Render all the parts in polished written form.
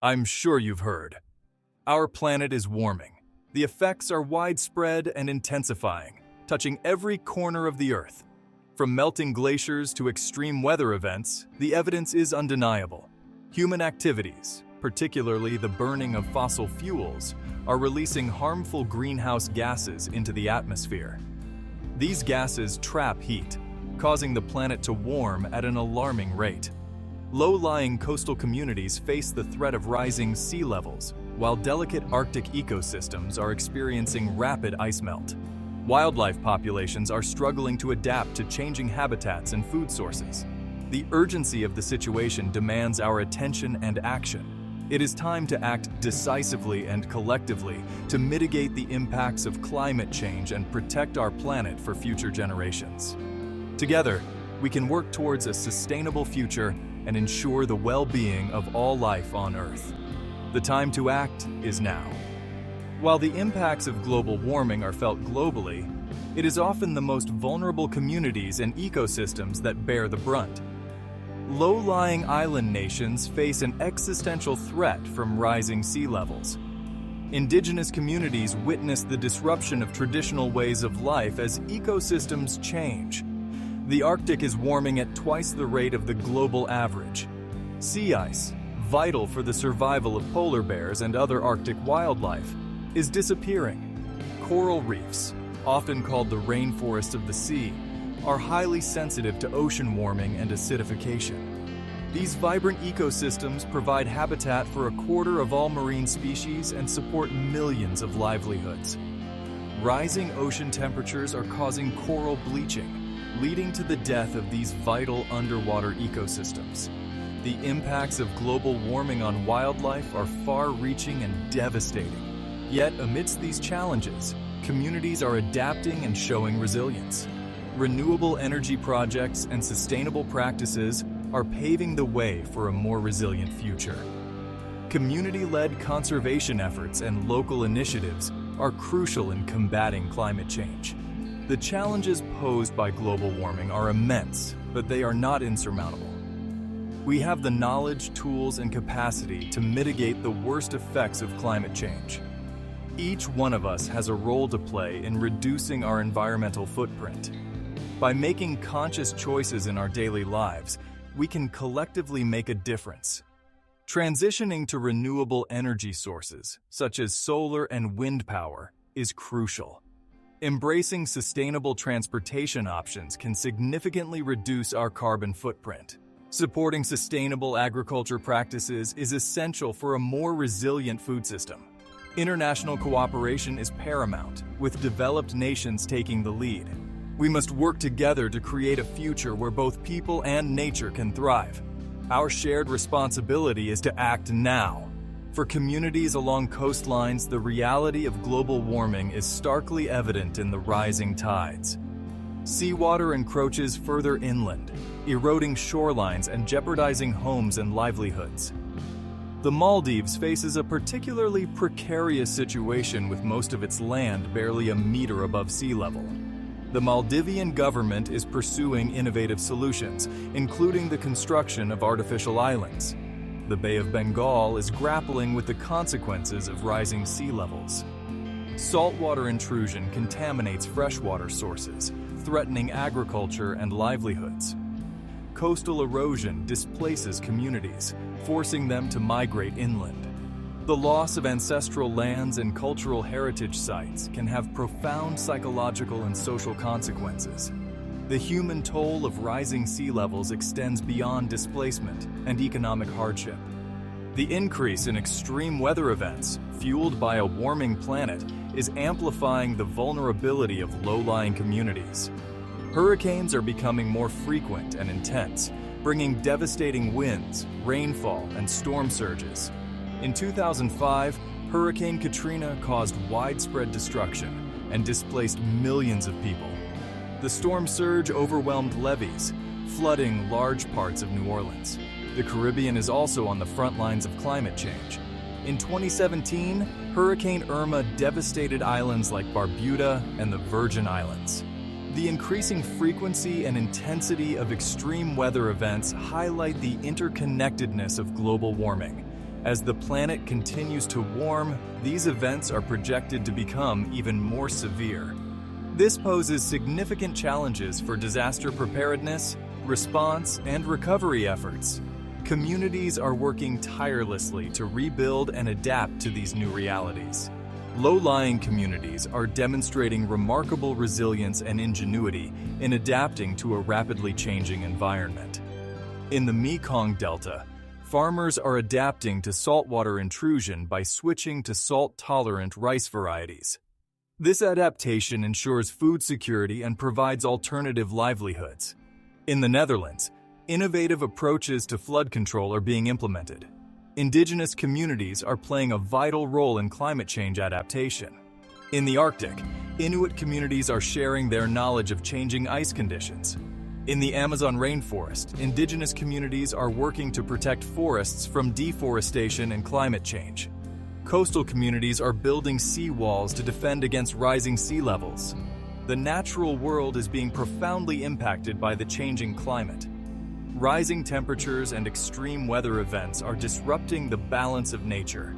I'm sure you've heard. Our planet is warming. The effects are widespread and intensifying, touching every corner of the Earth. From melting glaciers to extreme weather events, the evidence is undeniable. Human activities, particularly the burning of fossil fuels, are releasing harmful greenhouse gases into the atmosphere. These gases trap heat, causing the planet to warm at an alarming rate. Low-lying coastal communities face the threat of rising sea levels, while delicate Arctic ecosystems are experiencing rapid ice melt. Wildlife populations are struggling to adapt to changing habitats and food sources. The urgency of the situation demands our attention and action. It is time to act decisively and collectively to mitigate the impacts of climate change and protect our planet for future generations. Together, we can work towards a sustainable future and ensure the well-being of all life on Earth. The time to act is now. While the impacts of global warming are felt globally, it is often the most vulnerable communities and ecosystems that bear the brunt. Low-lying island nations face an existential threat from rising sea levels. Indigenous communities witness the disruption of traditional ways of life as ecosystems change. The Arctic is warming at twice the rate of the global average. Sea ice, vital for the survival of polar bears and other Arctic wildlife, is disappearing. Coral reefs, often called the rainforest of the sea, are highly sensitive to ocean warming and acidification. These vibrant ecosystems provide habitat for a quarter of all marine species and support millions of livelihoods. Rising ocean temperatures are causing coral bleaching, leading to the death of these vital underwater ecosystems. The impacts of global warming on wildlife are far-reaching and devastating. Yet, amidst these challenges, communities are adapting and showing resilience. Renewable energy projects and sustainable practices are paving the way for a more resilient future. Community-led conservation efforts and local initiatives are crucial in combating climate change. The challenges posed by global warming are immense, but they are not insurmountable. We have the knowledge, tools, and capacity to mitigate the worst effects of climate change. Each one of us has a role to play in reducing our environmental footprint. By making conscious choices in our daily lives, we can collectively make a difference. Transitioning to renewable energy sources, such as solar and wind power, is crucial. Embracing sustainable transportation options can significantly reduce our carbon footprint. Supporting sustainable agriculture practices is essential for a more resilient food system. International cooperation is paramount, with developed nations taking the lead. We must work together to create a future where both people and nature can thrive. Our shared responsibility is to act now. For communities along coastlines, the reality of global warming is starkly evident in the rising tides. Seawater encroaches further inland, eroding shorelines and jeopardizing homes and livelihoods. The Maldives faces a particularly precarious situation with most of its land barely a meter above sea level. The Maldivian government is pursuing innovative solutions, including the construction of artificial islands. The Bay of Bengal is grappling with the consequences of rising sea levels. Saltwater intrusion contaminates freshwater sources, threatening agriculture and livelihoods. Coastal erosion displaces communities, forcing them to migrate inland. The loss of ancestral lands and cultural heritage sites can have profound psychological and social consequences. The human toll of rising sea levels extends beyond displacement and economic hardship. The increase in extreme weather events, fueled by a warming planet, is amplifying the vulnerability of low-lying communities. Hurricanes are becoming more frequent and intense, bringing devastating winds, rainfall, and storm surges. In 2005, Hurricane Katrina caused widespread destruction and displaced millions of people. The storm surge overwhelmed levees, flooding large parts of New Orleans. The Caribbean is also on the front lines of climate change. In 2017, Hurricane Irma devastated islands like Barbuda and the Virgin Islands. The increasing frequency and intensity of extreme weather events highlight the interconnectedness of global warming. As the planet continues to warm, these events are projected to become even more severe. This poses significant challenges for disaster preparedness, response, and recovery efforts. Communities are working tirelessly to rebuild and adapt to these new realities. Low-lying communities are demonstrating remarkable resilience and ingenuity in adapting to a rapidly changing environment. In the Mekong Delta, farmers are adapting to saltwater intrusion by switching to salt-tolerant rice varieties. This adaptation ensures food security and provides alternative livelihoods. In the Netherlands, innovative approaches to flood control are being implemented. Indigenous communities are playing a vital role in climate change adaptation. In the Arctic, Inuit communities are sharing their knowledge of changing ice conditions. In the Amazon rainforest, indigenous communities are working to protect forests from deforestation and climate change. Coastal communities are building seawalls to defend against rising sea levels. The natural world is being profoundly impacted by the changing climate. Rising temperatures and extreme weather events are disrupting the balance of nature.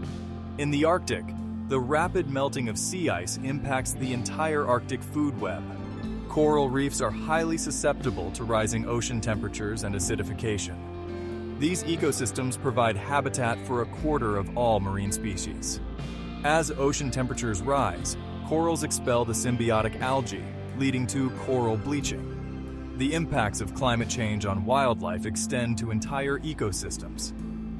In the Arctic, the rapid melting of sea ice impacts the entire Arctic food web. Coral reefs are highly susceptible to rising ocean temperatures and acidification. These ecosystems provide habitat for a quarter of all marine species. As ocean temperatures rise, corals expel the symbiotic algae, leading to coral bleaching. The impacts of climate change on wildlife extend to entire ecosystems.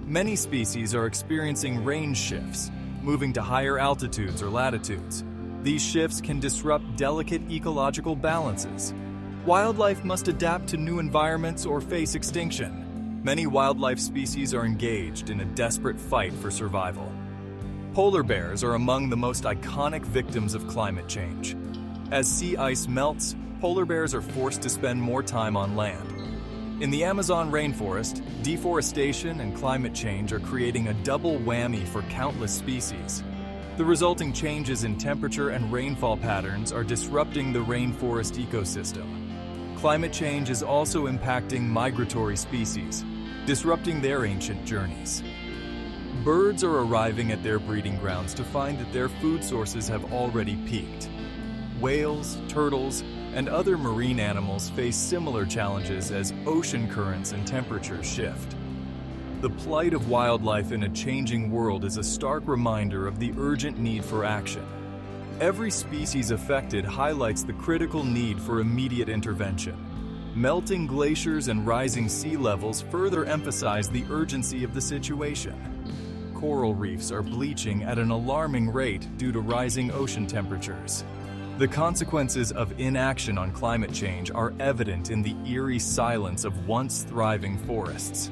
Many species are experiencing range shifts, moving to higher altitudes or latitudes. These shifts can disrupt delicate ecological balances. Wildlife must adapt to new environments or face extinction. Many wildlife species are engaged in a desperate fight for survival. Polar bears are among the most iconic victims of climate change. As sea ice melts, polar bears are forced to spend more time on land. In the Amazon rainforest, deforestation and climate change are creating a double whammy for countless species. The resulting changes in temperature and rainfall patterns are disrupting the rainforest ecosystem. Climate change is also impacting migratory species, disrupting their ancient journeys. Birds are arriving at their breeding grounds to find that their food sources have already peaked. Whales, turtles, and other marine animals face similar challenges as ocean currents and temperatures shift. The plight of wildlife in a changing world is a stark reminder of the urgent need for action. Every species affected highlights the critical need for immediate intervention. Melting glaciers and rising sea levels further emphasize the urgency of the situation. Coral reefs are bleaching at an alarming rate due to rising ocean temperatures. The consequences of inaction on climate change are evident in the eerie silence of once thriving forests.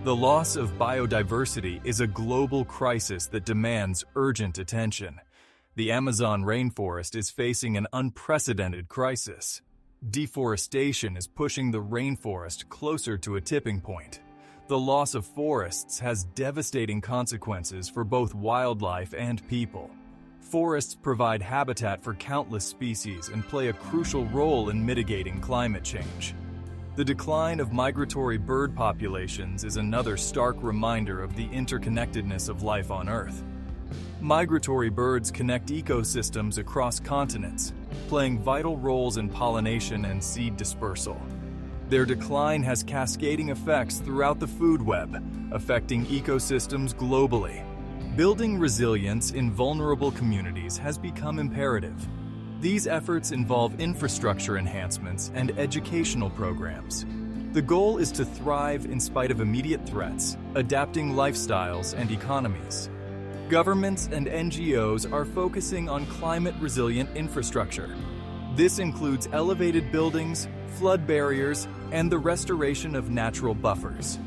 The loss of biodiversity is a global crisis that demands urgent attention. The Amazon rainforest is facing an unprecedented crisis. Deforestation is pushing the rainforest closer to a tipping point. The loss of forests has devastating consequences for both wildlife and people. Forests provide habitat for countless species and play a crucial role in mitigating climate change. The decline of migratory bird populations is another stark reminder of the interconnectedness of life on Earth. Migratory birds connect ecosystems across continents, playing vital roles in pollination and seed dispersal. Their decline has cascading effects throughout the food web, affecting ecosystems globally. Building resilience in vulnerable communities has become imperative. These efforts involve infrastructure enhancements and educational programs. The goal is to thrive in spite of immediate threats, adapting lifestyles and economies. Governments and NGOs are focusing on climate-resilient infrastructure. This includes elevated buildings, flood barriers, and the restoration of natural buffers.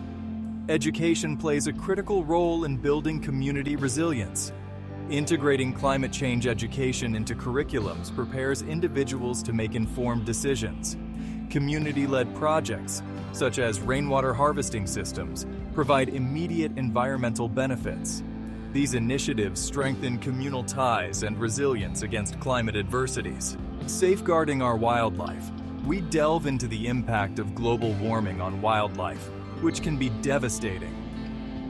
Education plays a critical role in building community resilience. Integrating climate change education into curriculums prepares individuals to make informed decisions. Community-led projects, such as rainwater harvesting systems, provide immediate environmental benefits. These initiatives strengthen communal ties and resilience against climate adversities. Safeguarding our wildlife, we delve into the impact of global warming on wildlife, which can be devastating.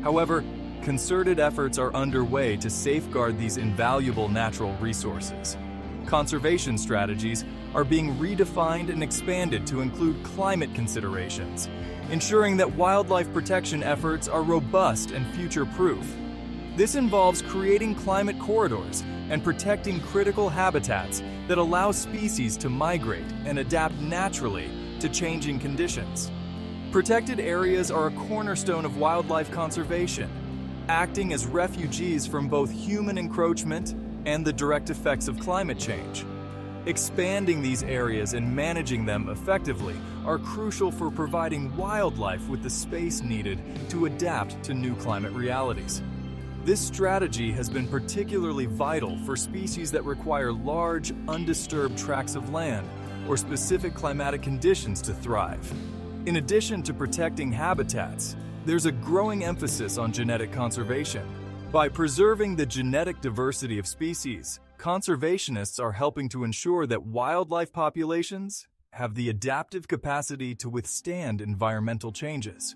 However, concerted efforts are underway to safeguard these invaluable natural resources. Conservation strategies are being redefined and expanded to include climate considerations, ensuring that wildlife protection efforts are robust and future-proof. This involves creating climate corridors and protecting critical habitats that allow species to migrate and adapt naturally to changing conditions. Protected areas are a cornerstone of wildlife conservation, acting as refugees from both human encroachment and the direct effects of climate change. Expanding these areas and managing them effectively are crucial for providing wildlife with the space needed to adapt to new climate realities. This strategy has been particularly vital for species that require large, undisturbed tracts of land or specific climatic conditions to thrive. In addition to protecting habitats, there's a growing emphasis on genetic conservation. By preserving the genetic diversity of species, conservationists are helping to ensure that wildlife populations have the adaptive capacity to withstand environmental changes.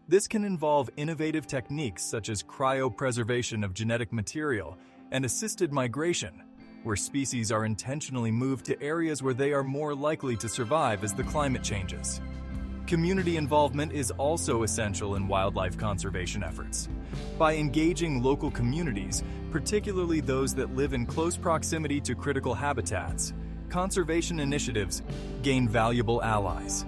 This can involve innovative techniques such as cryopreservation of genetic material and assisted migration, where species are intentionally moved to areas where they are more likely to survive as the climate changes. Community involvement is also essential in wildlife conservation efforts. By engaging local communities, particularly those that live in close proximity to critical habitats, conservation initiatives gain valuable allies.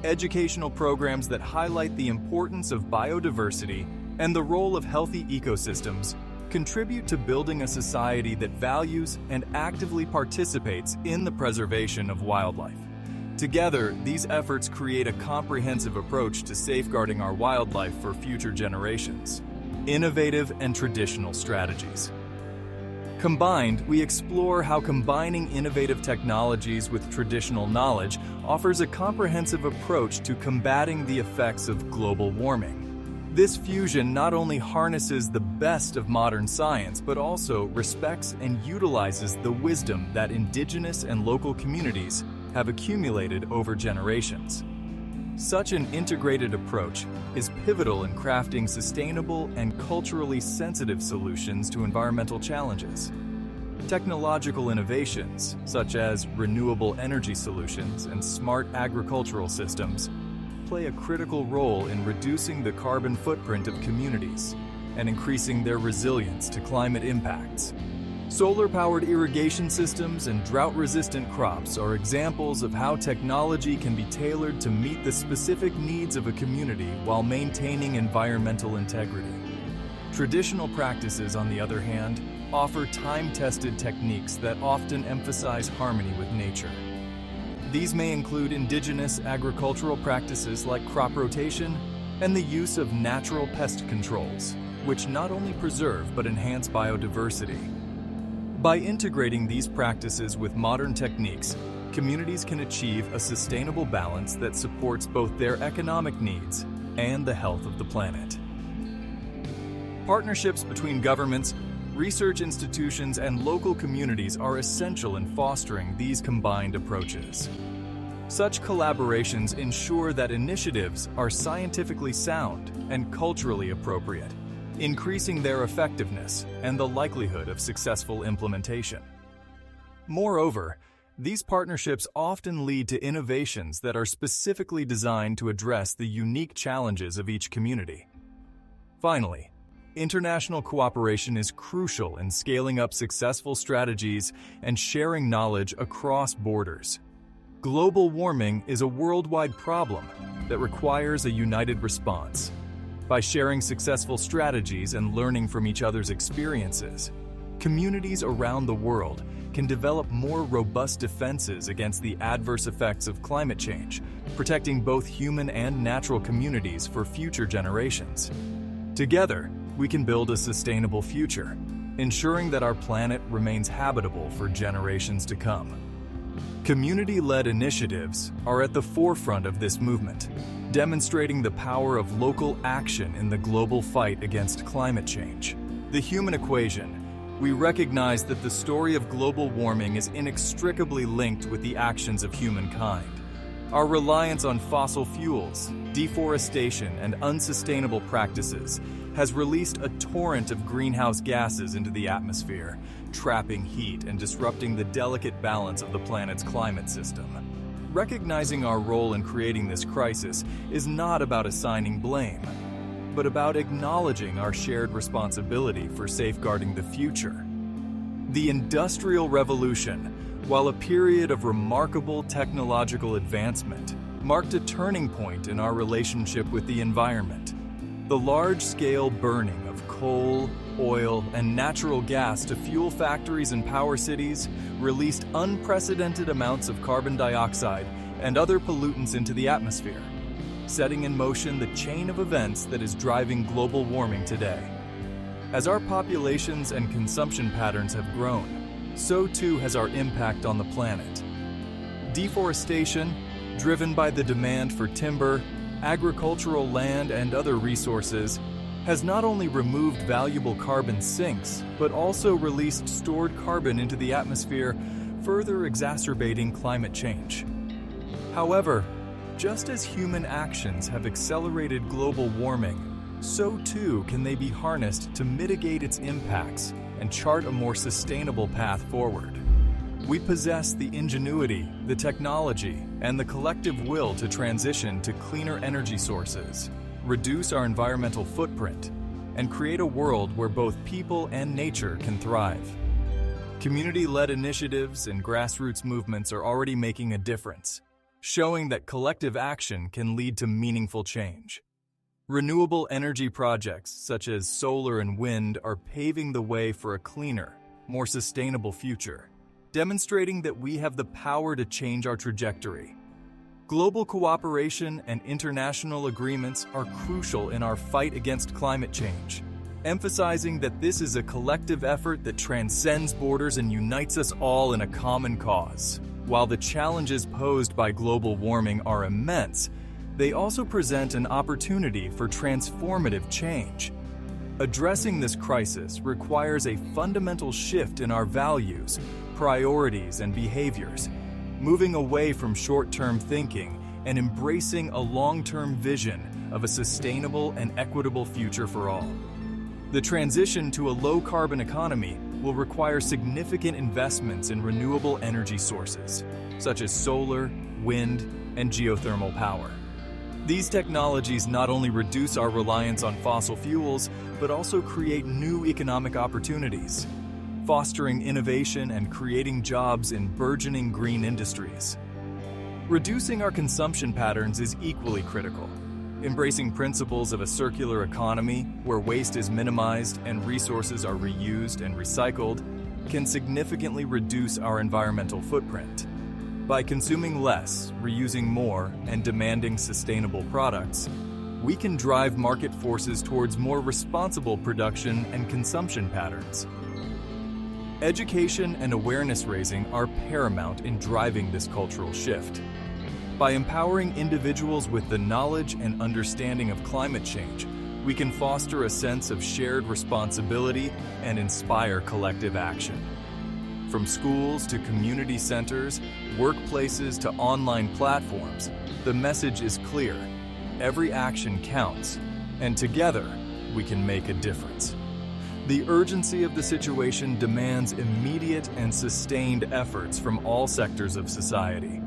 Educational programs that highlight the importance of biodiversity and the role of healthy ecosystems contribute to building a society that values and actively participates in the preservation of wildlife. Together, these efforts create a comprehensive approach to safeguarding our wildlife for future generations. Innovative and traditional strategies. Combined, we explore how combining innovative technologies with traditional knowledge offers a comprehensive approach to combating the effects of global warming. This fusion not only harnesses the best of modern science, but also respects and utilizes the wisdom that indigenous and local communities have accumulated over generations. Such an integrated approach is pivotal in crafting sustainable and culturally sensitive solutions to environmental challenges. Technological innovations, such as renewable energy solutions and smart agricultural systems, play a critical role in reducing the carbon footprint of communities and increasing their resilience to climate impacts. Solar-powered irrigation systems and drought-resistant crops are examples of how technology can be tailored to meet the specific needs of a community while maintaining environmental integrity. Traditional practices, on the other hand, offer time-tested techniques that often emphasize harmony with nature. These may include indigenous agricultural practices like crop rotation and the use of natural pest controls, which not only preserve but enhance biodiversity. By integrating these practices with modern techniques, communities can achieve a sustainable balance that supports both their economic needs and the health of the planet. Partnerships between governments, research institutions, and local communities are essential in fostering these combined approaches. Such collaborations ensure that initiatives are scientifically sound and culturally appropriate, increasing their effectiveness and the likelihood of successful implementation. Moreover, these partnerships often lead to innovations that are specifically designed to address the unique challenges of each community. Finally, international cooperation is crucial in scaling up successful strategies and sharing knowledge across borders. Global warming is a worldwide problem that requires a united response. By sharing successful strategies and learning from each other's experiences, communities around the world can develop more robust defenses against the adverse effects of climate change, protecting both human and natural communities for future generations. Together, we can build a sustainable future, ensuring that our planet remains habitable for generations to come. Community-led initiatives are at the forefront of this movement, demonstrating the power of local action in the global fight against climate change. The human equation. We recognize that the story of global warming is inextricably linked with the actions of humankind. Our reliance on fossil fuels, deforestation, and unsustainable practices has released a torrent of greenhouse gases into the atmosphere, trapping heat and disrupting the delicate balance of the planet's climate system. Recognizing our role in creating this crisis is not about assigning blame, but about acknowledging our shared responsibility for safeguarding the future. The Industrial Revolution, while a period of remarkable technological advancement, marked a turning point in our relationship with the environment. The large-scale burning of coal, oil, and natural gas to fuel factories and power cities released unprecedented amounts of carbon dioxide and other pollutants into the atmosphere, setting in motion the chain of events that is driving global warming today. As our populations and consumption patterns have grown, so too has our impact on the planet. Deforestation, driven by the demand for timber, agricultural land, and other resources, has not only removed valuable carbon sinks, but also released stored carbon into the atmosphere, further exacerbating climate change. However, just as human actions have accelerated global warming, so too can they be harnessed to mitigate its impacts and chart a more sustainable path forward. We possess the ingenuity, the technology, and the collective will to transition to cleaner energy sources, reduce our environmental footprint, and create a world where both people and nature can thrive. Community-led initiatives and grassroots movements are already making a difference, showing that collective action can lead to meaningful change. Renewable energy projects such as solar and wind are paving the way for a cleaner, more sustainable future, demonstrating that we have the power to change our trajectory. Global cooperation and international agreements are crucial in our fight against climate change, emphasizing that this is a collective effort that transcends borders and unites us all in a common cause. While the challenges posed by global warming are immense, they also present an opportunity for transformative change. Addressing this crisis requires a fundamental shift in our values, priorities, and behaviors, moving away from short-term thinking and embracing a long-term vision of a sustainable and equitable future for all. The transition to a low-carbon economy will require significant investments in renewable energy sources, such as solar, wind, and geothermal power. These technologies not only reduce our reliance on fossil fuels, but also create new economic opportunities, fostering innovation and creating jobs in burgeoning green industries. Reducing our consumption patterns is equally critical. Embracing principles of a circular economy, where waste is minimized and resources are reused and recycled, can significantly reduce our environmental footprint. By consuming less, reusing more, and demanding sustainable products, we can drive market forces towards more responsible production and consumption patterns. Education and awareness raising are paramount in driving this cultural shift. By empowering individuals with the knowledge and understanding of climate change, we can foster a sense of shared responsibility and inspire collective action. From schools to community centers, workplaces to online platforms, the message is clear. Every action counts, and together, we can make a difference. The urgency of the situation demands immediate and sustained efforts from all sectors of society.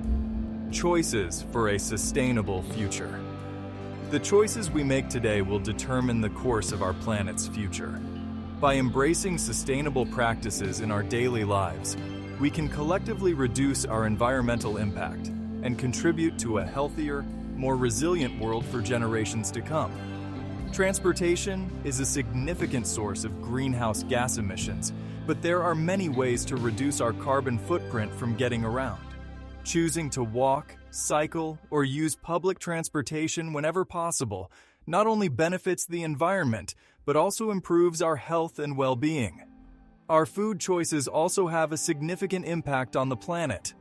Choices for a sustainable future. The choices we make today will determine the course of our planet's future. By embracing sustainable practices in our daily lives, we can collectively reduce our environmental impact and contribute to a healthier, more resilient world for generations to come. Transportation is a significant source of greenhouse gas emissions, but there are many ways to reduce our carbon footprint from getting around. Choosing to walk, cycle, or use public transportation whenever possible not only benefits the environment, but also improves our health and well-being. Our food choices also have a significant impact on the planet.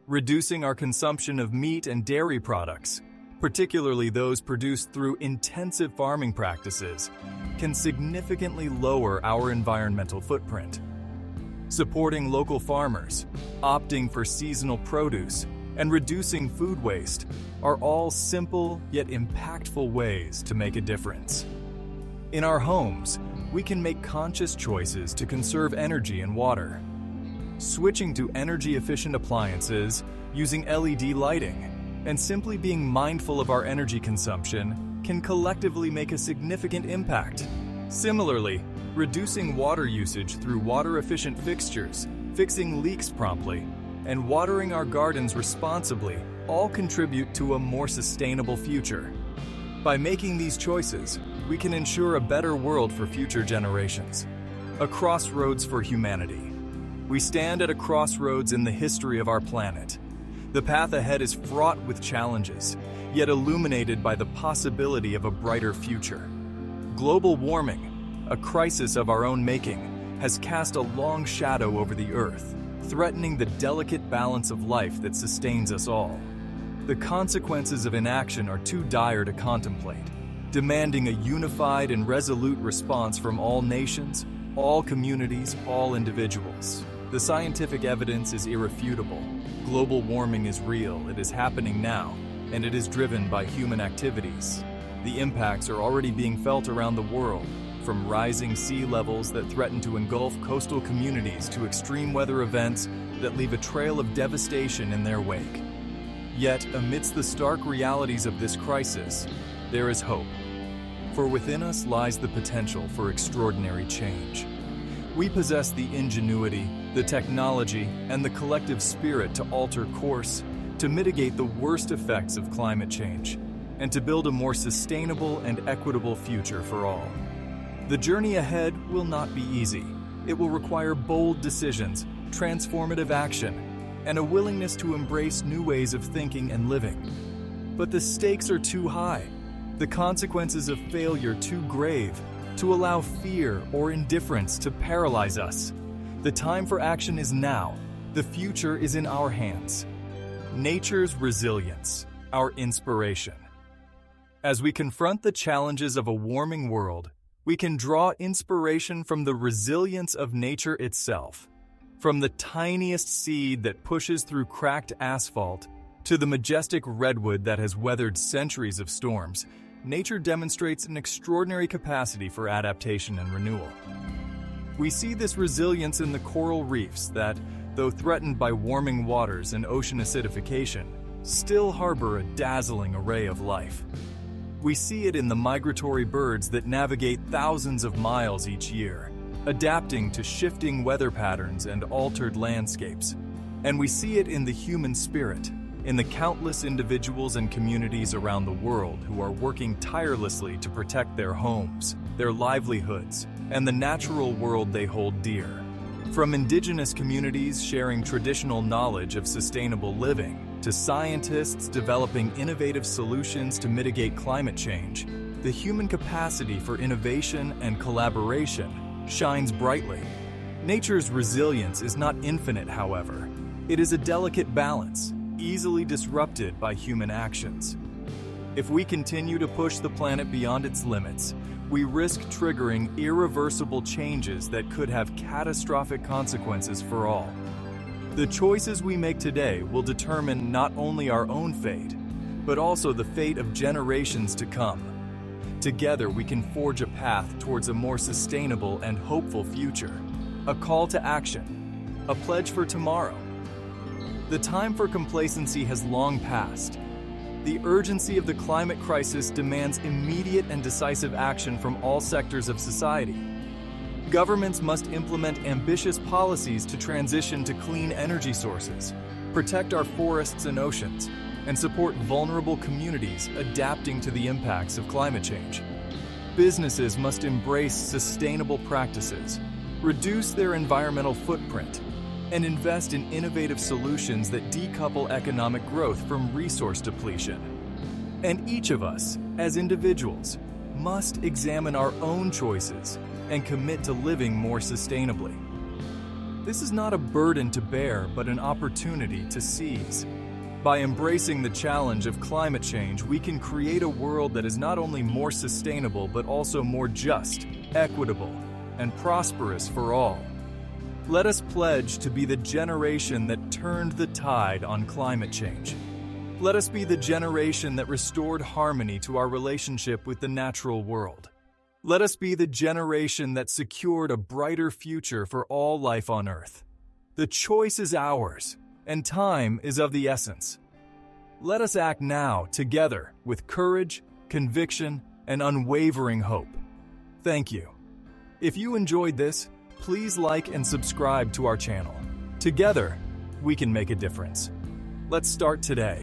Reducing our consumption of meat and dairy products, particularly those produced through intensive farming practices, can significantly lower our environmental footprint. Supporting local farmers, opting for seasonal produce, and reducing food waste are all simple yet impactful ways to make a difference. In our homes, we can make conscious choices to conserve energy and water. Switching to energy-efficient appliances, using LED lighting, and simply being mindful of our energy consumption can collectively make a significant impact. Similarly, reducing water usage through water-efficient fixtures, fixing leaks promptly, and watering our gardens responsibly all contribute to a more sustainable future. By making these choices, we can ensure a better world for future generations. A crossroads for humanity. We stand at a crossroads in the history of our planet. The path ahead is fraught with challenges, yet illuminated by the possibility of a brighter future. Global warming, a crisis of our own making, has cast a long shadow over the Earth, threatening the delicate balance of life that sustains us all. The consequences of inaction are too dire to contemplate, demanding a unified and resolute response from all nations, all communities, all individuals. The scientific evidence is irrefutable. Global warming is real, it is happening now, and it is driven by human activities. The impacts are already being felt around the world, from rising sea levels that threaten to engulf coastal communities to extreme weather events that leave a trail of devastation in their wake. Yet, amidst the stark realities of this crisis, there is hope. For within us lies the potential for extraordinary change. We possess the ingenuity, the technology, and the collective spirit to alter course, to mitigate the worst effects of climate change, and to build a more sustainable and equitable future for all. The journey ahead will not be easy. It will require bold decisions, transformative action, and a willingness to embrace new ways of thinking and living. But the stakes are too high, the consequences of failure too grave, to allow fear or indifference to paralyze us. The time for action is now. The future is in our hands. Nature's resilience, our inspiration. As we confront the challenges of a warming world, we can draw inspiration from the resilience of nature itself. From the tiniest seed that pushes through cracked asphalt to the majestic redwood that has weathered centuries of storms, nature demonstrates an extraordinary capacity for adaptation and renewal. We see this resilience in the coral reefs that, though threatened by warming waters and ocean acidification, still harbor a dazzling array of life. We see it in the migratory birds that navigate thousands of miles each year, adapting to shifting weather patterns and altered landscapes. And we see it in the human spirit, in the countless individuals and communities around the world who are working tirelessly to protect their homes, their livelihoods, and the natural world they hold dear. From indigenous communities sharing traditional knowledge of sustainable living, to scientists developing innovative solutions to mitigate climate change, the human capacity for innovation and collaboration shines brightly. Nature's resilience is not infinite, however. It is a delicate balance, easily disrupted by human actions. If we continue to push the planet beyond its limits, we risk triggering irreversible changes that could have catastrophic consequences for all. The choices we make today will determine not only our own fate, but also the fate of generations to come. Together, we can forge a path towards a more sustainable and hopeful future, a call to action, a pledge for tomorrow. The time for complacency has long passed. The urgency of the climate crisis demands immediate and decisive action from all sectors of society. Governments must implement ambitious policies to transition to clean energy sources, protect our forests and oceans, and support vulnerable communities adapting to the impacts of climate change. Businesses must embrace sustainable practices, reduce their environmental footprint, and invest in innovative solutions that decouple economic growth from resource depletion. And each of us, as individuals, must examine our own choices and commit to living more sustainably. This is not a burden to bear, but an opportunity to seize. By embracing the challenge of climate change, we can create a world that is not only more sustainable, but also more just, equitable, and prosperous for all. Let us pledge to be the generation that turned the tide on climate change. Let us be the generation that restored harmony to our relationship with the natural world. Let us be the generation that secured a brighter future for all life on Earth. The choice is ours, and time is of the essence. Let us act now together with courage, conviction, and unwavering hope. Thank you. If you enjoyed this, please like and subscribe to our channel. Together, we can make a difference. Let's start today.